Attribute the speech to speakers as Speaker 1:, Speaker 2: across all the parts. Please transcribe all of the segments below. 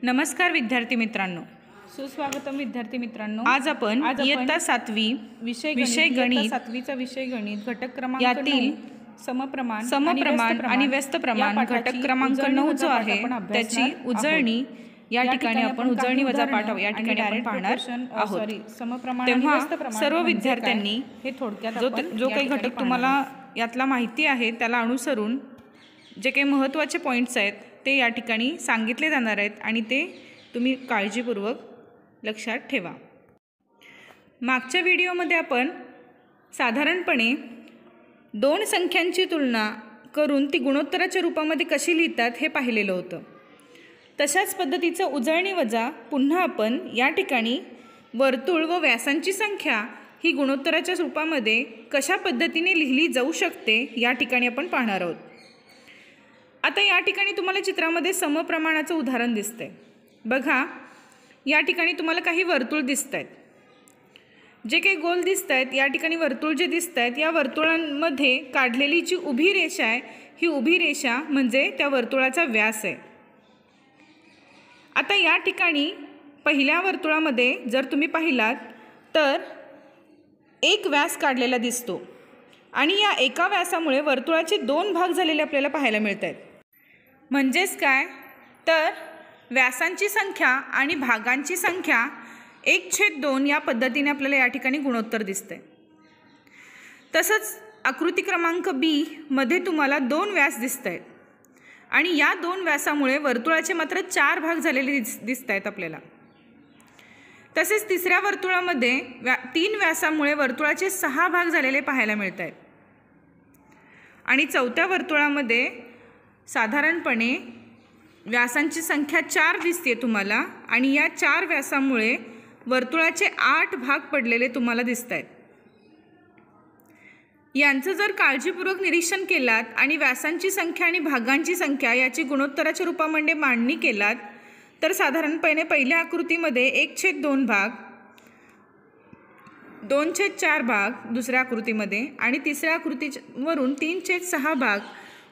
Speaker 1: नमस्कार विद्यार्थी मित्रांनो,
Speaker 2: सुस्वागतम विद्यार्थी मित्रांनो।
Speaker 1: आज आपण इयत्ता 7वी
Speaker 2: विषय गणित 7वीचा विषय गणित घटक क्रमांक
Speaker 1: यातील
Speaker 2: समप्रमाण आणि व्यस्त प्रमाण
Speaker 1: घटक क्रमांक 9 जो आहे त्याची उजळणी या ठिकाणी आपण उजळणी वजा पाठ या ठिकाणी आपण पाहणार आहोत। तेव्हा सर्व विद्यार्थ्यांनी
Speaker 2: हे थोडक्यात
Speaker 1: जो काही घटक तुम्हाला यातला माहिती आहे त्याला अनुसरून जे काही महत्त्वाचे पॉइंट्स आहेत ते या ठिकाणी सांगितले जाणार आहेत आणि ते तुम्ही काळजीपूर्वक लक्षात ठेवा। मागच्या व्हिडिओमध्ये आपण साधारणपणे दोन संख्यांची तुलना करून ती गुणोत्तराच्या रूपामध्ये कशी लिहितात हे पाहिलेलं होतं। तशाच पद्धतीचं उजळणी वजा पुन्हा आपण या ठिकाणी वर्तुळ व व्यासांची संख्या ही गुणोत्तराच्या रूपामध्ये कशा पद्धतीने लिहिली जाऊ शकते या ठिकाणी आपण पाहणार आहोत। आता या ठिकाणी तुम्हाला चित्रामध्ये समप्रमाणाचं उदाहरण दिसतंय। बघा, या ठिकाणी तुम्हाला काही वर्तुळ दिसत आहेत, जे काही गोल दिसत आहेत या ठिकाणी वर्तुळ जे दिसत आहेत या वर्तुळांमध्ये काढलेली जी उभी रेषा आहे ही उभी रेषा म्हणजे त्या वर्तुळाचा व्यास आहे। आता या ठिकाणी पहिल्या वर्तुळामध्ये जर तुम्ही पाहिलात तर एक व्यास काढलेला दिसतो आणि या एका व्यासामुळे वर्तुळाचे दोन भाग झालेले आपल्याला पाहायला मिळत आहेत। म्हणजेच काय तर व्यासांची संख्या आणि भागांची संख्या 1/2 या पद्धतीने आपल्याला या ठिकाणी गुणोत्तर दिसते। तसंच आकृती क्रमांक बी मध्ये तुम्हाला दोन व्यास दिसत आहेत आणि या दोन व्यासामुळे वर्तुळाचे मात्र 4 भाग झालेले दिसत आहेत आपल्याला। तसेच तिसऱ्या वर्तुळामध्ये 3 व्यासामुळे वर्तुळाचे 6 भाग झालेले पाहायला मिळत आहेत आणि चौथ्या वर्तुळामध्ये साधारणपणे व्यासांची संख्या 4 दिसते तुम्हाला आणि या 4 व्यासामुळे वर्तुळाचे 8 भाग पडलेले तुम्हाला दिसत आहेत। यांचं जर काळजीपूर्वक निरीक्षण केलात आणि व्यासांची संख्या आणि भागांची संख्या याची गुणोत्तराच्या रूपामध्ये मांडणी केलात तर साधारणपणे पहिल्या आकृतीमध्ये 1/2 भाग, 2/4 भाग दुसऱ्या आकृतीमध्ये आणि तिसऱ्या आकृतीवरून 3/6 भाग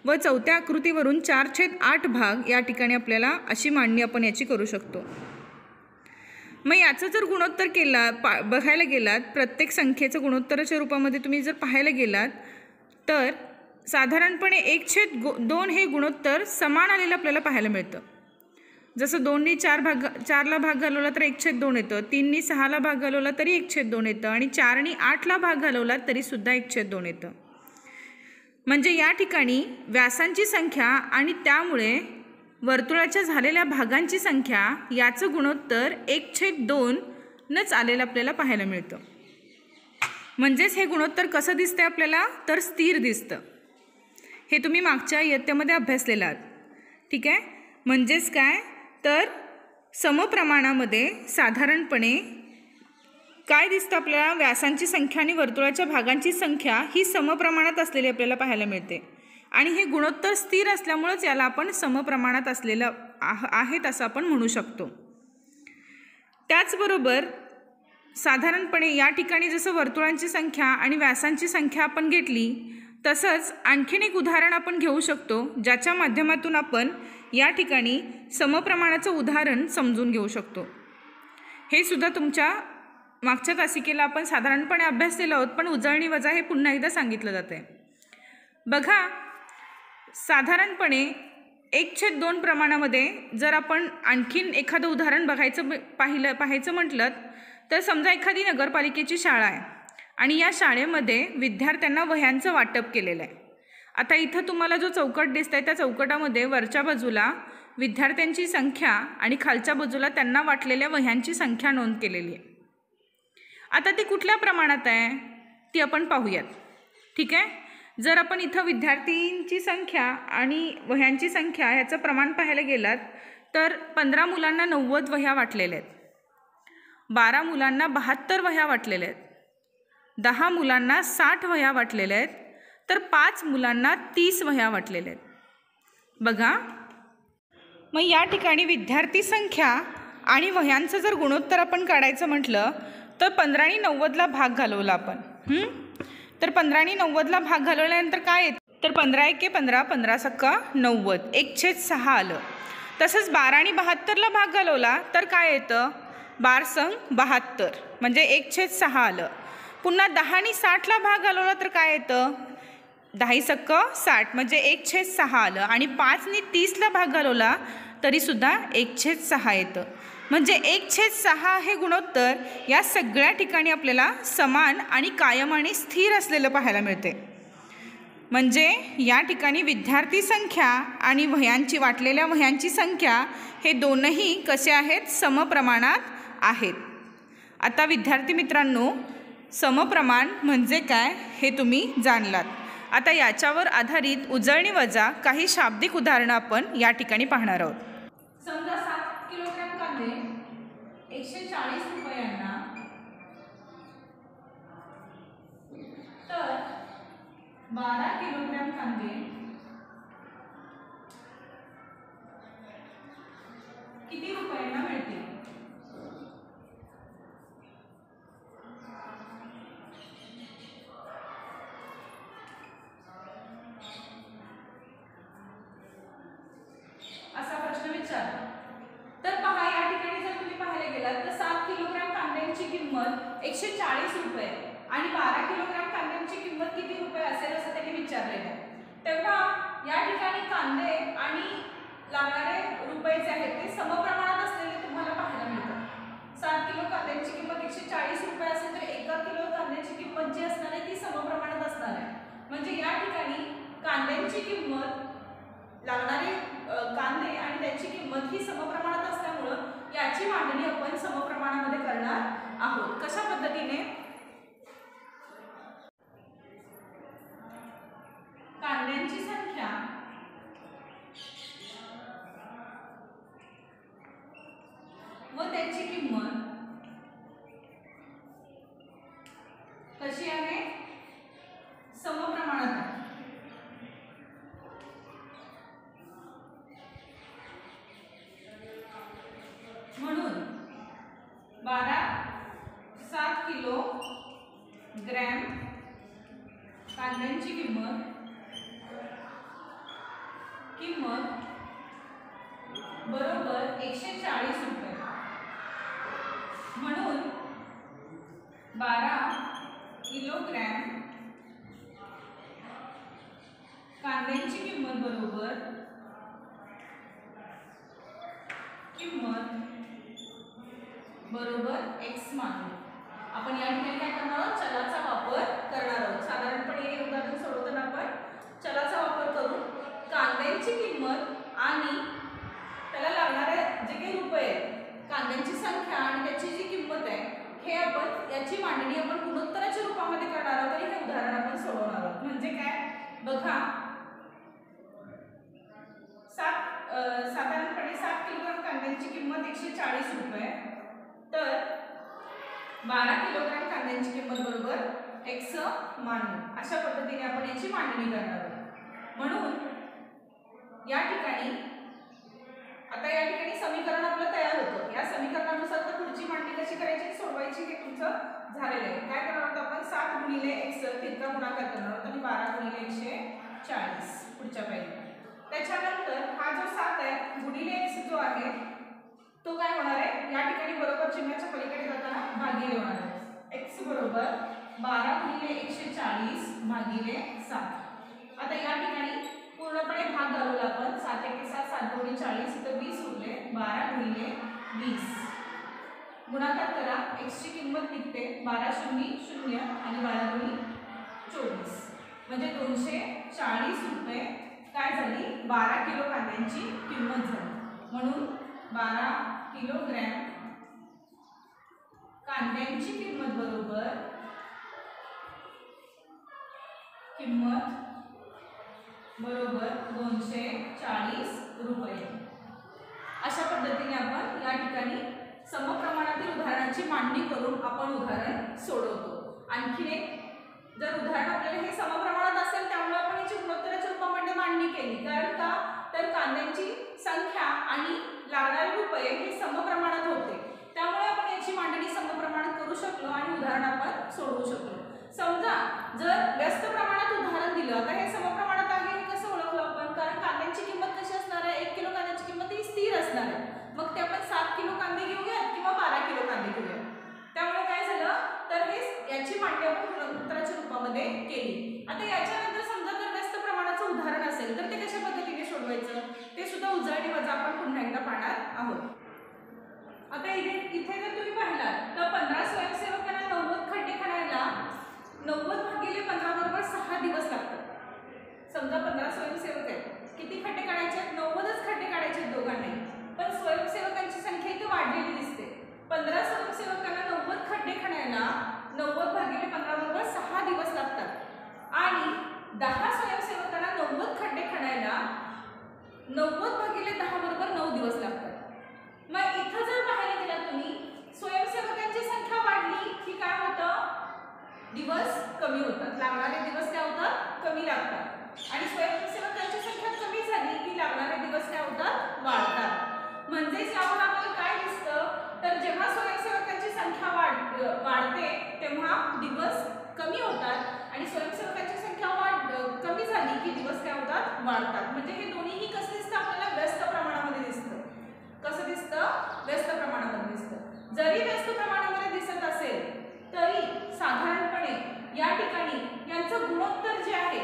Speaker 1: व चौथ्या आकृतीवरून 4/8 भाग या ठिकाणी आपल्याला अशी मांडणी आपण याची करू शकतो। मग याचं जर गुणोत्तर बघायला गेलात, प्रत्येक संख्येचं गुणोत्तराच्या रूपामध्ये तुम्ही जर पाहायला गेलात तर साधारणपणे 1/2 हे गुणोत्तर समान आलेलं आपल्याला पाहायला मिळतं। जसं 2नी 4ला भाग घालवला तर 1/2 येतं, 3नी 6ला भाग घालवला तरी 1/2 येतं आणि 4नी 8ला भाग घालवला तरीसुद्धा 1/2 येतं। म्हणजे या ठिकाणी व्यासांची संख्या आणि त्यामुळे वर्तुळाच्या झालेल्या भागांची संख्या याचं गुणोत्तर 1/2नच आलेलं आपल्याला पाहायला मिळतं। म्हणजेच हे गुणोत्तर कसं दिसतंय आपल्याला तर स्थिर दिसतं। हे तुम्ही मागच्या इयत्तेमध्ये अभ्यासलेलं आहात, ठीक आहे। म्हणजेच काय तर समप्रमाणामध्ये साधारणपणे काय दिसतं आपल्याला व्यासांची संख्या आणि वर्तुळाच्या भागांची संख्या ही समप्रमाणात असलेली आपल्याला पाहायला मिळते आणि हे गुणोत्तर स्थिर असल्यामुळेच याला आपण समप्रमाणात असलेलं आहेत असं आपण म्हणू शकतो। त्याचबरोबर साधारणपणे या ठिकाणी जसं वर्तुळांची संख्या आणि व्यासांची संख्या आपण घेतली तसंच आणखीन एक उदाहरण आपण घेऊ शकतो ज्याच्या माध्यमातून आपण या ठिकाणी समप्रमाणाचं उदाहरण समजून घेऊ शकतो। हे सुद्धा तुमच्या मागच्या तासिकेला आपण साधारणपणे अभ्यासलेलं आहोत, पण उजळणी वजा हे पुन्हा एकदा सांगितलं जातं आहे। बघा, साधारणपणे 1/2 प्रमाणामध्ये जर आपण आणखीन एखादं उदाहरण पाहायचं म्हटलं तर समजा एखादी नगरपालिकेची शाळा आहे आणि या शाळेमध्ये विद्यार्थ्यांना वह्यांचं वाटप केलेलं आहे। आता इथं तुम्हाला जो चौकट दिसत आहे त्या चौकटामध्ये वरच्या बाजूला विद्यार्थ्यांची संख्या आणि खालच्या बाजूला त्यांना वाटलेल्या वह्यांची संख्या नोंद केलेली आहे। आता ती कुठल्या प्रमाणात आहे ती आपण पाहूयात, ठीक आहे। जर आपण इथं विद्यार्थींची संख्या आणि वह्यांची संख्या ह्याचं प्रमाण पाहायला गेलात तर 15 मुलांना 90 वह्या वाटलेल्या आहेत, 12 मुलांना 72 वह्या वाटलेल्या आहेत, 10 मुलांना 60 वह्या वाटलेल्या आहेत तर 5 मुलांना 30 वह्या वाटलेल्या आहेत। बघा, मग या ठिकाणी विद्यार्थी संख्या आणि वह्यांचं जर गुणोत्तर आपण काढायचं म्हटलं तर 15नी 90ला भाग घालवला आपण, तर 15नी 90ला भाग घालवल्यानंतर काय येतं तर 15 × 1 = 15, 15 × 7 = 90, 1/6 आलं। तसंच 12 आणि 72ला भाग घालवला तर काय येतं, 12 × 72 म्हणजे 1/6 आलं. पुन्हा 10 आणि 60ला भाग घालवला तर काय येतं, 10 × 60 म्हणजे 1/6 आलं. आणि 5 आणि 30ला भाग घालवला तरीसुद्धा 1/6 येतं. म्हणजे 1/6 हे गुणोत्तर या सगळ्या ठिकाणी आपल्याला समान आणि कायम आणि स्थिर असलेलं पाहायला मिळते. म्हणजे या ठिकाणी विद्यार्थी संख्या आणि वह्यांची वाटलेल्या वह्यांची संख्या हे दोनही कसे आहेत, समप्रमाणात आहेत. आता विद्यार्थी मित्रांनो, समप्रमाण म्हणजे काय हे तुम्ही जाणलात. आता याच्यावर आधारित उजळणी वजा काही शाब्दिक उदाहरणं आपण या ठिकाणी पाहणार आहोत. समजा 7 किलोग्रॅम कांदे 140 रुपयांना, तर 12 किलोग्रॅम कांदे किती रुपयांना मिळतील. असा प्रश्न विचारला. तर पहा, या ठिकाणी जर तुम्ही पाहायला गेलात तर 7 किलोग्रॅम कांद्यांची किंमत 140 रुपये आणि 12 किलोग्रॅम कांद्यांची किंमत किती रुपये असेल असं त्यांनी विचारलेलं आहे. तेव्हा या ठिकाणी कांदे आणि लागणारे रुपये जे आहेत ते समप्रमाणात असलेले तुम्हाला पाहायला मिळतात. 7 किलो कांद्यांची किंमत 140 रुपये असेल तर 1 किलो कांद्याची किंमत जी असणार आहे ती समप्रमाणात असणार आहे. म्हणजे या ठिकाणी कांद्यांची किंमत, लागणारे कांदे आणि त्याची किंमत ही समप्रमाणात असल्यामुळं याची मांडणी आपण समप्रमाणामध्ये करणार आहोत. कशा पद्धतीने, कांद्यांची संख्या व त्याची किंमत कशी आहे, समप्रमाणात आहे. म्हणून 7 किलो ग्रॅम कांद्यांची किंमत बरोबर 140 रुपये. म्हणून 12 किलोग्रॅम कांद्यांची किंमत बरोबर x मानू. आपण या ठिकाणी काय करणार आहोत, चलाचा वापर करणार आहोत. साधारणपणे हे उदाहरण सोडवताना आपण चलाचा वापर करून कांद्यांची किंमत आणि त्याला लागणारे जे काही रुपये आहेत, कांद्यांची संख्या आणि त्याची जी किंमत आहे, हे आपण याची मांडणी आपण गुणोत्तराच्या रूपामध्ये करणार आहोत आणि हे उदाहरण आपण सोडवणार आहोत. म्हणजे काय बघा, साधारणपणे 7 किलोग्राम कांद्यांची किंमत 140 रुपये, तर 12 किलोग्राम कांद्यांची किंमत बरोबर x मानू. अशा पद्धतीने आपण याची मांडणी करणार आहोत. म्हणून या ठिकाणी समीकरण आपलं तयार होतं. या समीकरणानुसार तर पुढची मांडणी कशी करायची, सोडवायची हे तुमचं झालेलं आहे. काय करणार आहोत आपण, 7 गुणिले x तितका गुणाकार करणार आहोत आणि 12 गुणिले 140 पुढच्या पायरीला. त्याच्यानंतर हा जो 7 आहे गुणिले x जो आहे तो काय होणार आहे, या ठिकाणी बरोबर चिन्हाच्या पलीकडे जाताना भागिले होणार आहे. x बरोबर 12 गुणिले 140 भागिले 7. आता या ठिकाणी पूर्णपणे भाग घालवला आपण. 7 × 7 7 × 40 इथं 20 उरले. 12 गुणिले 20 गुणाकार करा, x ची किंमत निघते 12 शून्य 0 आणि 12 गुणिले 24 म्हणजे 240 रुपये काय झाली, 12 किलो कांद्यांची किंमत झाली. म्हणून 12 किलोग्रॅम कांद्यांची किंमत बरोबर बरोबर 240 रुपये. अशा पद्धतीने आपण या ठिकाणी समप्रमाणातील उदाहरणाची मांडणी करून आपण उदाहरण सोडवतो. आणखी एक जर उदाहरण आपल्याला हे समप्रमाणात असेल त्यामुळे आपण याची गुणोत्तराच्या रूपामध्ये मांडणी केली. कारण का, तर कांद्यांची संख्या आणि लागणारे रुपये हे समप्रमाणात होते, त्यामुळे आपण याची मांडणी समप्रमाणात करू शकलो आणि उदाहरण आपण सोडवू शकलो. समजा जर व्यस्त प्रमाणात उदाहरण दिलं, आता हे समप्रमाणात आहे हे कसं ओळखलं आपण, कारण कांद्यांची किंमत कशी असणार आहे, 1 किलो कांद्याची किंमत ही स्थिर असणार आहे. मग ते आपण 7 किलो कांदे घेऊयात किंवा 12 किलो कांदे घेऊयात. त्यामुळे काय झालं तर हे याची मांडणी आपण उत्तराच्या रूपामध्ये केली. आता याच्यानंतर समजा जर व्यस्त प्रमाणाचं उदाहरण असेल तर ते कशा पद्धतीने सोडवायचं ते सुद्धा उजळणी वजा आपण पुन्हा एकदा पाहणार आहोत. आता इथे जर तुम्ही पाहिलात तर 15 स्वयंसेवकांना 90 खड्डे खणायला 90 भागिले 15 बरोबर 6 दिवस लागतात. समजा 15 स्वयंसेवक आहेत, किती खड्डे काढायचे आहेत? 90च खड्डे काढायचे आहेत दोघांनाही. पण स्वयंसेवकांची संख्या इथे वाढलेली दिसते. 15 स्वयंसेवकांना 90 खड्डे खणायला 90 भागिले 15 बरोबर 6 दिवस लागतात आणि 10 स्वयंसेवकांना 90 खड्डे खणायला 90 भागिले 10 बरोबर 9 दिवस लागतात. मग इथं जर पाहायला गेलात तुम्ही स्वयंसेवकांची संख्या वाढली की काय होतं? दिवस कमी होतात, लागणारे दिवस काय होतात? कमी लागतात. आणि स्वयंसेवकांची संख्या कमी झाली की लागणारे दिवस काय होतात? वाढतात. म्हणजेच यावर आपल्याला काय दिसतं तर जेव्हा स्वयंसेवकांची संख्या वाढते तेव्हा दिवस कमी होतात आणि स्वयंसेवकांची संख्या कमी झाली की दिवस काय होतात? वाढतात. म्हणजे हे दोन्हीही कसं दिसतं आपल्याला? व्यस्त प्रमाणामध्ये दिसतं. कसं दिसतं? व्यस्त प्रमाणामध्ये दिसतं. जरी व्यस्त प्रमाणामध्ये दिसत असेल तरी साधारणपणे या ठिकाणी यांचं गुणोत्तर जे आहे,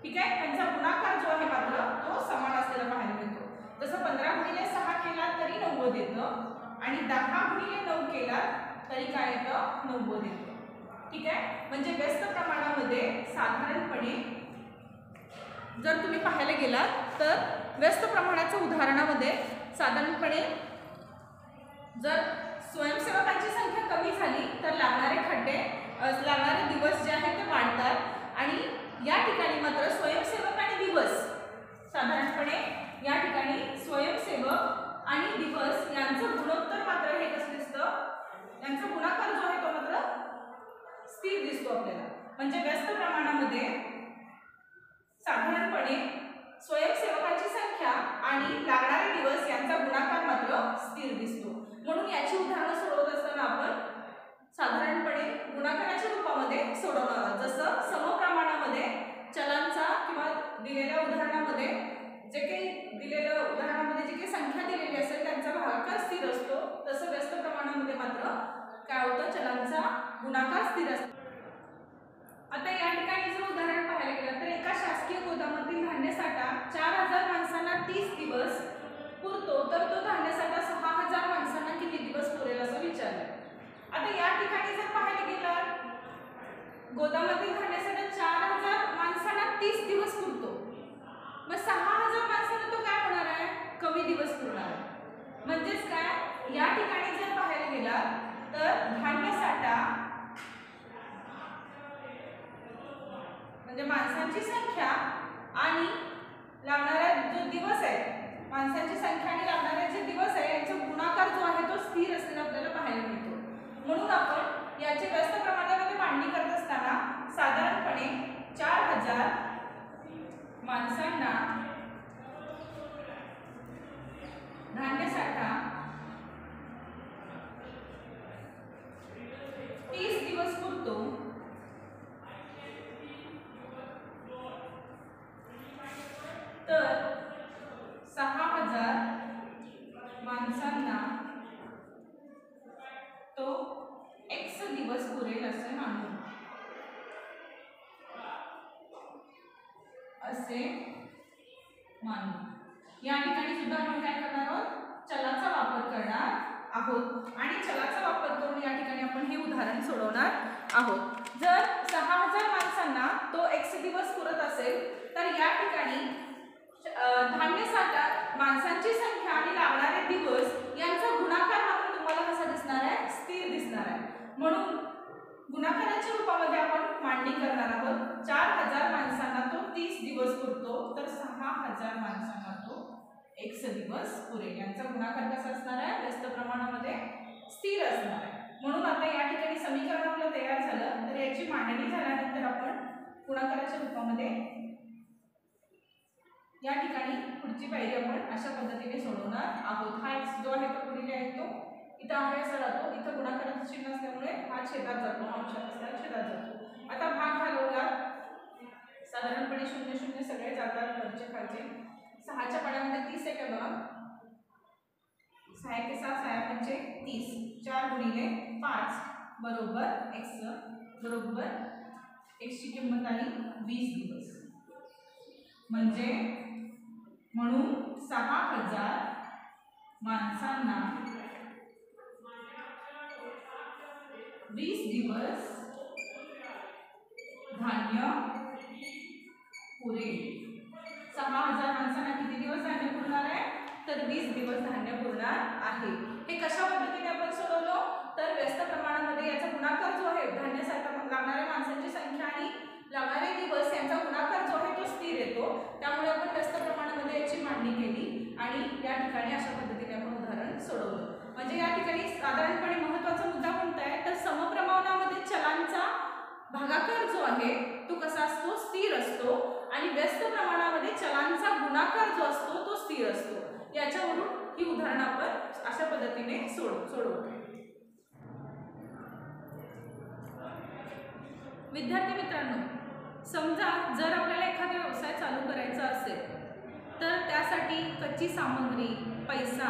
Speaker 1: ठीक आहे, त्यांचा गुणाकार जो आहे मात्र तो समान असलेला पाहायला मिळतो. जसं 15 गुणिले 6 केला तरी 90 येतं आणि 10 गुणिले 9 केला तरी काय येतं? 90 येतं. ठीक आहे, म्हणजे व्यस्त प्रमाणामध्ये साधारणपणे जर तुम्ही पाहायला गेलात तर व्यस्त प्रमाणाच्या उदाहरणामध्ये साधारणपणे जर स्वयंसेवकांची संख्या कमी झाली तर लागणारे दिवस जे आहेत ते वाढतात आणि या ठिकाणी मात्र स्वयंसेवक आणि दिवस साधारणपणे या ठिकाणी स्वयंसेवक आणि दिवस यांचं गुणोत्तर मात्र हे कसं दिसतं? यांचा गुणाकार जो आहे तो मात्र स्थिर दिसतो आपल्याला. म्हणजे व्यस्त प्रमाणामध्ये साधारणपणे स्वयंसेवकांची संख्या आणि लागणारे दिवस यांचा गुणाकार मात्र स्थिर दिसतो. म्हणून याची उदाहरणं सोडवत असताना आपण साधारणपणे गुणाकाराच्या रूपामध्ये सोडवणार आहोत. जसं समप्रमाणामध्ये चलांचा किंवा दिलेल्या उदाहरणामध्ये जे काही दिलेल्या उदाहरणामध्ये जी काही संख्या दिलेली असेल त्यांचा भागाकार स्थिर असतो, तसं व्यस्त प्रमाणामध्ये मात्र काय होतं? चलांचा गुणाकार स्थिर असतो. आता या ठिकाणी जर उदाहरण पाहायला गेलं तर एका शासकीय गोदामातील धान्य साठा 4000 माणसांना 30 दिवस पुरतो, तर तो धान्य साठा 6000 माणसांना किती दिवस पुरेल असं विचारलं. आता या ठिकाणी जर पाहायला गेलं गोदामातील धान्य साठा 4000 माणसांना 30 दिवस पुरतो, मग 6000 माणसांना तो काय होणार आहे? कमी दिवस पुरणार आहे. म्हणजेच काय या ठिकाणी जर पाहायला गेला तर धान्य साठा म्हणजे माणसांची संख्या आणि लागणारे जो दिवस आहे, माणसांची संख्या आणि लागणारे जे दिवस आहे यांचा गुणाकार जो आहे तो स्थिर असलेला आपल्याला पाहायला मिळतो. म्हणून आपण याची व्यस्त प्रमाणामध्ये मांडणी करत असताना साधारणपणे 4000 माणसांना धान्य साठा 30 दिवस पुरतो, तर 6000 माणसांना तो x दिवस पुरेल असे मानू. या ठिकाणी सुद्धा आपण काय करणार आहोत? चलाचा वापर करणार आहोत आणि चलाचा वापर करून या ठिकाणी आपण हे उदाहरण सोडवणार आहोत. जर 6000 माणसांना तो x दिवस पुरत असेल तर या ठिकाणी धान्य साठा, माणसांची संख्या आणि लागणारे दिवस यांचा गुणाकार मात्र तुम्हाला कसा दिसणार आहे? स्थिर दिसणार आहे. म्हणून गुणाकाराच्या रूपामध्ये आपण मांडणी करणार आहोत. 4000 माणसांना तो 30 दिवस पुरतो, तर 6000 माणसांना तो x दिवस पुरेल. यांचा गुणाकार कसा असणार आहे? व्यस्त प्रमाणामध्ये स्थिर असणार आहे. म्हणून आता या ठिकाणी समीकरण आपलं तयार झालं तर याची मांडणी झाल्यानंतर आपण गुणाकाराच्या रूपामध्ये या ठिकाणी पुढची पायरी आपण अशा पद्धतीने सोडवणार आहोत. हा x जो आहे तो पुढे आहे तो इथं आहे असा जातो, इथं गुणाकाराचं चिन्ह असल्यामुळे हा छेदात जातो, अंशात असल्याने छेदात जातो. आता भाग घालवला साधारणपणे 0 0 सगळे जातात वरचे खालचे. 6च्या पाड्यामध्ये 30 आहे का बघा, 6 के 6 6 पंचे 30 4 गुणिले 5 बरोबर x बरोबर x ची किंमत आली 20 दिवस म्हणजे म्हणून 6000 माणसांना 20 दिवस धान्य पुरेल 6000 माणसांना किती दिवस धान्य पुरणार आहे तर 20 दिवस धान्य पुरणार आहे। हे कशा पद्धतीने आपण सोडवलं तर व्यस्त प्रमाणामध्ये याचा गुणाकार जो आहे धान्यासाठी लागणाऱ्या माणसांची संख्या आणि लागणारे दिवस यांचा गुणाकार जो आहे तो स्थिर येतो त्यामुळे आपण व्यस्त प्रमाणामध्ये याची मांडणी केली आणि या ठिकाणी अशा पद्धतीने आपण उदाहरण सोडवलं। म्हणजे या ठिकाणी साधारणपणे महत्त्वाचा मुद्दा कोणता आहे तर समप्रमाणामध्ये चलांचा भागाकार जो आहे तो कसा असतो स्थिर असतो आणि व्यस्त प्रमाणामध्ये चलांचा गुणाकार जो असतो तो स्थिर असतो। याच्यावरून ही उदाहरण आपण अशा पद्धतीने सोडवतो। विद्यार्थी मित्रांनो समजा जर आपल्याला एखादा व्यवसाय चालू करायचा असेल तर त्यासाठी कच्ची सामग्री पैसा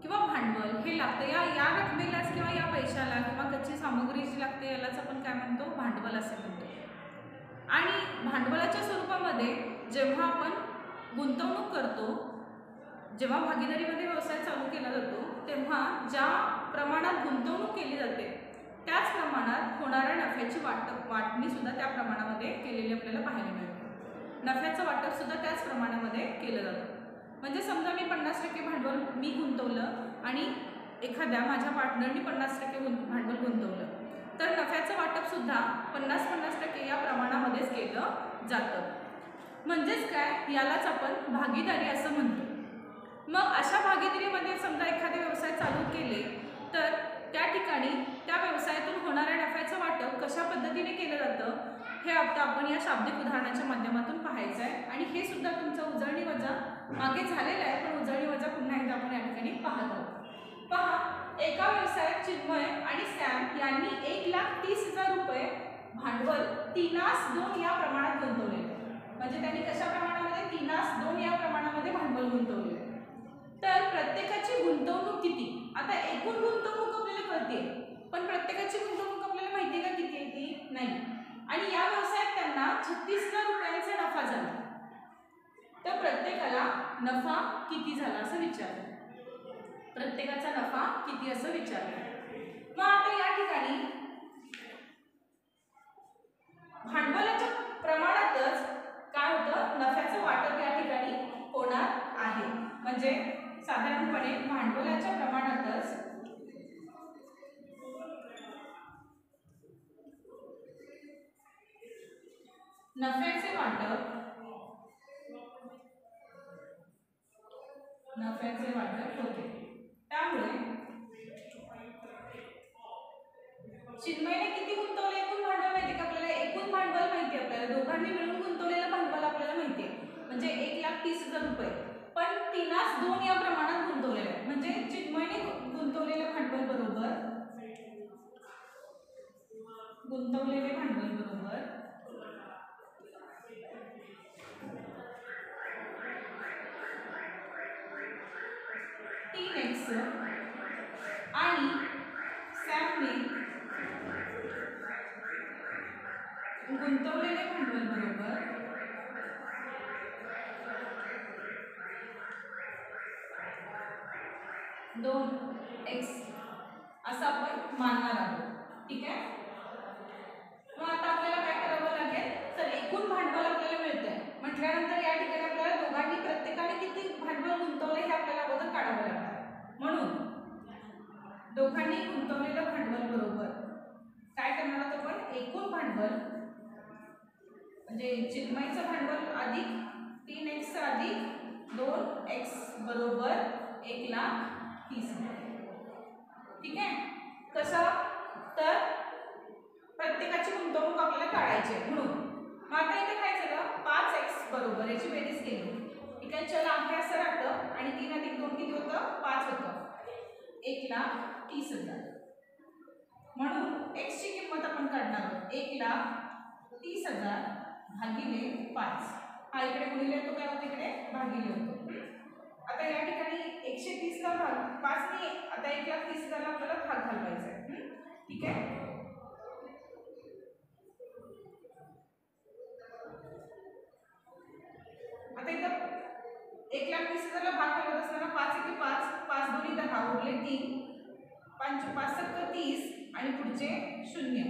Speaker 1: किंवा भांडवल हे लागतं या रकमेलाच किंवा या पैशाला किंवा कच्ची सामग्री जी लागते यालाच आपण काय म्हणतो भांडवल असे म्हणतो। आणि भांडवलाच्या स्वरूपामध्ये जेव्हा आपण गुंतवणूक करतो जेव्हा भागीदारीमध्ये व्यवसाय चालू केला जातो तेव्हा ज्या प्रमाणात गुंतवणूक केली जाते त्याच प्रमाणात होणाऱ्या नफ्याची वाटणी सुद्धा त्या प्रमाणामध्ये केलेली आपल्याला पाहायला मिळते। नफ्याचं वाटप सुद्धा त्याच प्रमाणामध्ये केलं जातं। म्हणजे समजा मी 50% भांडवल मी गुंतवलं आणि एखाद्या माझ्या पार्टनरनी 50% भांडवल गुंतवलं तर नफ्याचं वाटप सुद्धा 50-50% या प्रमाणामध्येच केलं जातं। म्हणजेच काय यालाच आपण भागीदारी असं म्हणतो। मग अशा भागीदारीमध्ये समजा एखादे व्यवसाय चालू केले तर त्या ठिकाणी त्या व्यवसायातून होणाऱ्या नफ्याचं वाटप कशा पद्धतीने केलं जातं हे आता आपण या शाब्दिक उदाहरणाच्या माध्यमातून पाहायचं आहे। आणि हे सुद्धा तुमचं उजळणी वजा मागे झालेलं आहे पण उजळणी वजा पुन्हा एकदा आपण या ठिकाणी पाहत आहोत। पहा एका व्यवसायात चिन्मय आणि सॅम यांनी 1,30,000 रुपये भांडवल 3:2 या प्रमाणात गुंतवलेले। म्हणजे त्यांनी कशा प्रमाणामध्ये 3:2 या प्रमाणामध्ये भांडवल गुंतवले। तर प्रत्येकाची गुंतवणूक किती आता एकूण गुंतवणूक आपल्याला कळते पण प्रत्येकाची गुंतवणूक आपल्याला माहिती का किती आहे ती नाही। आणि या व्यवसायात त्यांना 36,000 रुपयांचा नफा झाला तर प्रत्येकाला नफा किती झाला असं विचारलं प्रत्येकाचा नफा किती असं विचारलं। मग आता या ठिकाणी भांडवलाच्या प्रमाणातच काय होतं नफ्याचं वाटप या ठिकाणी होणार आहे। म्हणजे साधारणपणे भांडवलाच्या प्रमाणातच नफ्याचे वाटप होते। त्यामुळे चिन्मयने किती गुंतवले एकूण भांडवल माहिती का आपल्याला एकूण भांडवल माहिती आपल्याला दोघांनी मिळून गुंतवलेलं भांडवल आपल्याला माहिती आहे म्हणजे 1,30,000 रुपये पण 3:2 या प्रमाणात गुंतवलेलं आहे। म्हणजे चिन्मयने गुंतवलेले भांडवल बरोबर 3x आणि सॅमने गुंतवलेले भांडवल बरोबर 2x असं आपण मानणार आहोत। ठीक आहे मग आता आपल्याला काय करावं लागेल तर एकूण भांडवल आपल्याला मिळतंय म्हटल्यानंतर या ठिकाणी आपल्याला दोघांनी प्रत्येकाने किती भांडवल गुंतवले हे आपल्याला अगोदर काढावं लागणार। म्हणून दोघांनी गुंतवलेलं भांडवल बरोबर काय करणार आहोत आपण एकूण भांडवल म्हणजे चिन्मयचं भांडवल अधिक 3x अधिक 2x बरोबर 1,30,000। ठीक आहे कसं तर प्रत्येकाची गुंतवणूक आपल्याला काढायची आहे म्हणून मग आता इथे काय झालं 5x बरोबर याची बेरीज केली। ठीक आहे चला आहे असं राहतं आणि 3 अधिक 2 किती होतं 5 होतं 1,30,000 म्हणून x ची किंमत आपण काढणार आहोत 1,30,000 भागिले 5 हा इकडे गुणिले तो काय होतो इकडे भागिले होतो। आता या ठिकाणी 130 ला 5 नाही, आता 1,30,000 आपल्याला भाग घालवायचा आहे. ठीक आहे. आता इथं 1,30,000 भाग घालवत असताना 5 1 5, 5 2 10 उरले 3, 5 5 7 30 आणि पुढचे 0.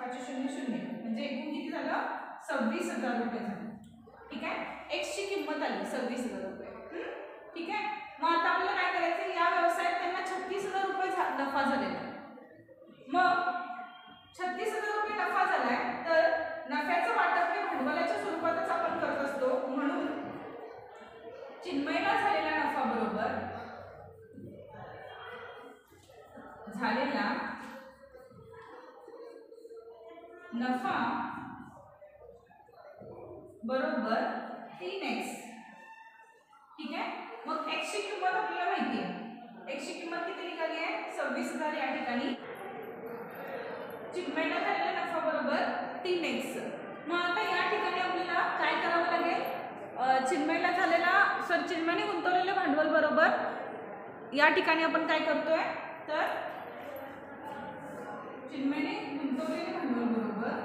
Speaker 1: 5 0 0 म्हणजे एकूण किती झालं? 26,000 रुपये झाले. ठीक आहे. एक्स ची किंमत आली 26,000 रुपये. ठीक आहे. मग आता आपल्याला काय करायचं? या व्यवसायात त्यांना 36,000 रुपये नफा झालेला. मग 36,000 रुपये नफा झालाय, तर नफ्याचं वाटप हे भांडवलाच्या स्वरूपातच आपण करत असतो. म्हणून चिन्मयला झालेला नफा बरोबर झालेला नफा बरोबर 3x. ठीक आहे. मग x ची किंमत आपल्याला माहिती आहे. x ची किंमत किती निघाली आहे? 26,000 या ठिकाणी. चिन्मयला झालेला नफा बरोबर 3x. मग आता या ठिकाणी आपल्याला काय करावं लागेल? चिन्मयला झालेला चिन्मयने गुंतवलेलं भांडवल बरोबर या ठिकाणी आपण काय करतोय? तर चिन्मयने गुंतवलेले भांडवल बरोबर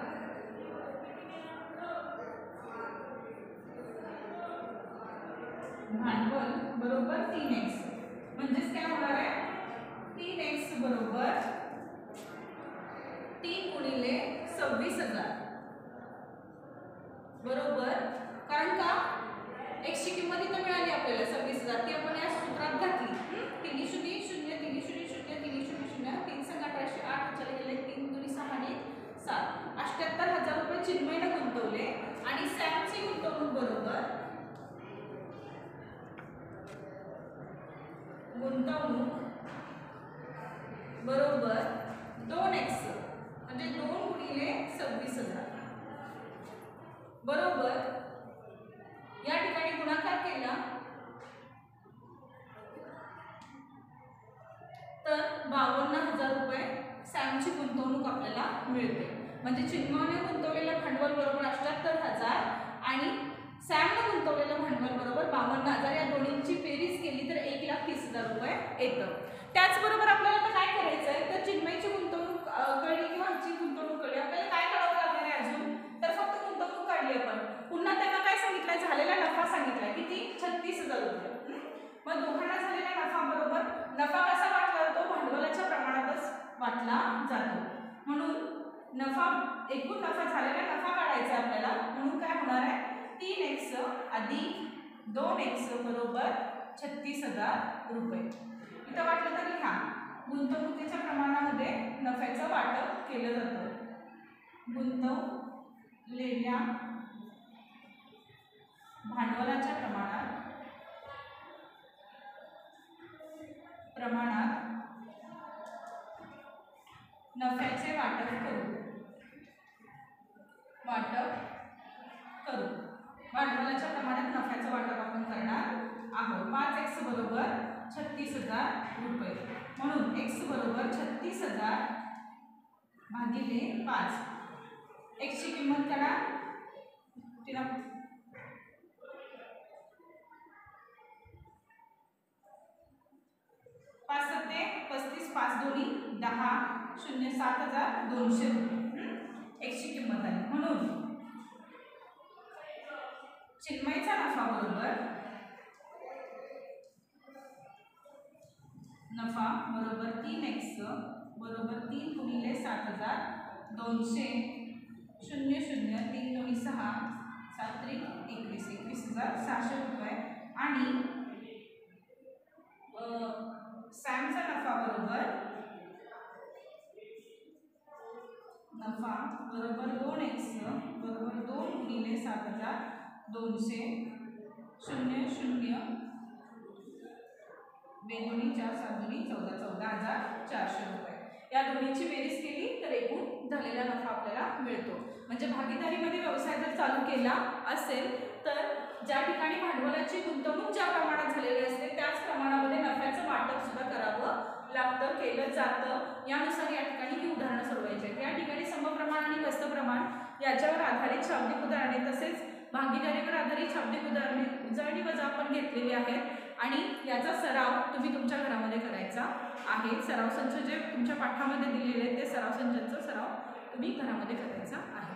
Speaker 1: भांडवल बरोबर 3x. म्हणजेच काय होणार आहे? 3x बरोबर 3 गुणिले 26,000 बरोबर, कारण का x ची किंमत इथे मिळाली आपल्याला 26,000, ती आपण या सूत्रात घातली. 3 0 0 3 0 0 3 0 0 3 संग 1800 8 चले गेले 3 2 6 आणि 7 78,000 रुपये चिन्मयने गुंतवले आणि सॅमची गुंतवणूक बरोबर बरोबर 2x म्हणजे 2 गुणिले 26,000 बरोबर या ठिकाणी गुणाकार केला तर 52,000 रुपये सॅमची गुंतवणूक आपल्याला मिळते. म्हणजे चिन्मयने गुंतवलेलं भांडवल बरोबर 78,000 आणि सॅमने गुंतवलेलं भांडवल बरोबर 52,000. या दोन्हींची बेरीज केली तर 1,30,000 रुपये येतं. त्याचबरोबर आपल्याला आता काय करायचं आहे? तर चिन्मयची गुंतवणूक कळली किंवा ह्याची गुंतवणूक कळली, आपल्याला काय करावं लागणार आहे अजून? तर फक्त गुंतवणूक काढली आपण. पुन्हा त्यांना काय सांगितलंय? झालेला नफा सांगितलाय. किती? 36,000 रुपये. मग दोघांना झालेला नफा बरोबर नफा कसा वाटला जातो? भांडवलाच्या प्रमाणातच वाटला जातो. म्हणून नफा एकूण नफा झालेला नफा काढायचा आपल्याला. म्हणून काय होणार आहे? 3x अधिक 2x बरोबर 36,000 रुपये. इथं वाटलं तर लिहा. गुंतवणुकीच्या प्रमाणामध्ये नफ्याचं वाटप केलं जातं. गुंतवलेल्या भांडवलाच्या प्रमाणात नफ्याचे वाटप करू. भांडवलाच्या प्रमाणात नफ्याचं वाटप आपण करणार आहोत. 5x बरोबर 36,000 रुपये. म्हणून x बरोबर 36,000 भागिले 5. x ची किंमत काढा. 5 7 35 5 2 10 0 7,200 रुपये x ची किंमत आली. म्हणून चिन्मयचा नफा बरोबर 3x बरोबर 3 गुणिले 7,200 0 0 3 2 6 7 3 21 21,600 रुपये. आणि सॅमचा नफा बरोबर 2x बरोबर 2 गुणिले 7,200 0 0 बेदोनी 4 7 2 14 14,400 रुपये. या दोन्हीची बेरीज केली तर एकूण झालेला नफा आपल्याला मिळतो. म्हणजे भागीदारीमध्ये व्यवसाय जर चालू केला असेल तर ज्या ठिकाणी भांडवलाची गुंतवणूक ज्या प्रमाणात झालेली असते त्याच प्रमाणामध्ये नफ्याचं वाटप सुद्धा करावं लागतं, केलं जातं. यानुसार या ठिकाणी ही उदाहरणं सोडवायची आहेत. या ठिकाणी समप्रमाण आणि व्यस्त प्रमाण याच्यावर आधारित शाब्दिक उदाहरणे तसेच भागीदारीवर आधारित शाब्दिक उदाहरणे उजळणी वजा आपण घेतलेली आहेत आणि याचा सराव तुम्ही तुमच्या घरामध्ये करायचा आहे. सराव संच जे तुमच्या पाठामध्ये दिलेले आहेत ते सराव संचांचा सराव तुम्ही घरामध्ये करायचा आहे.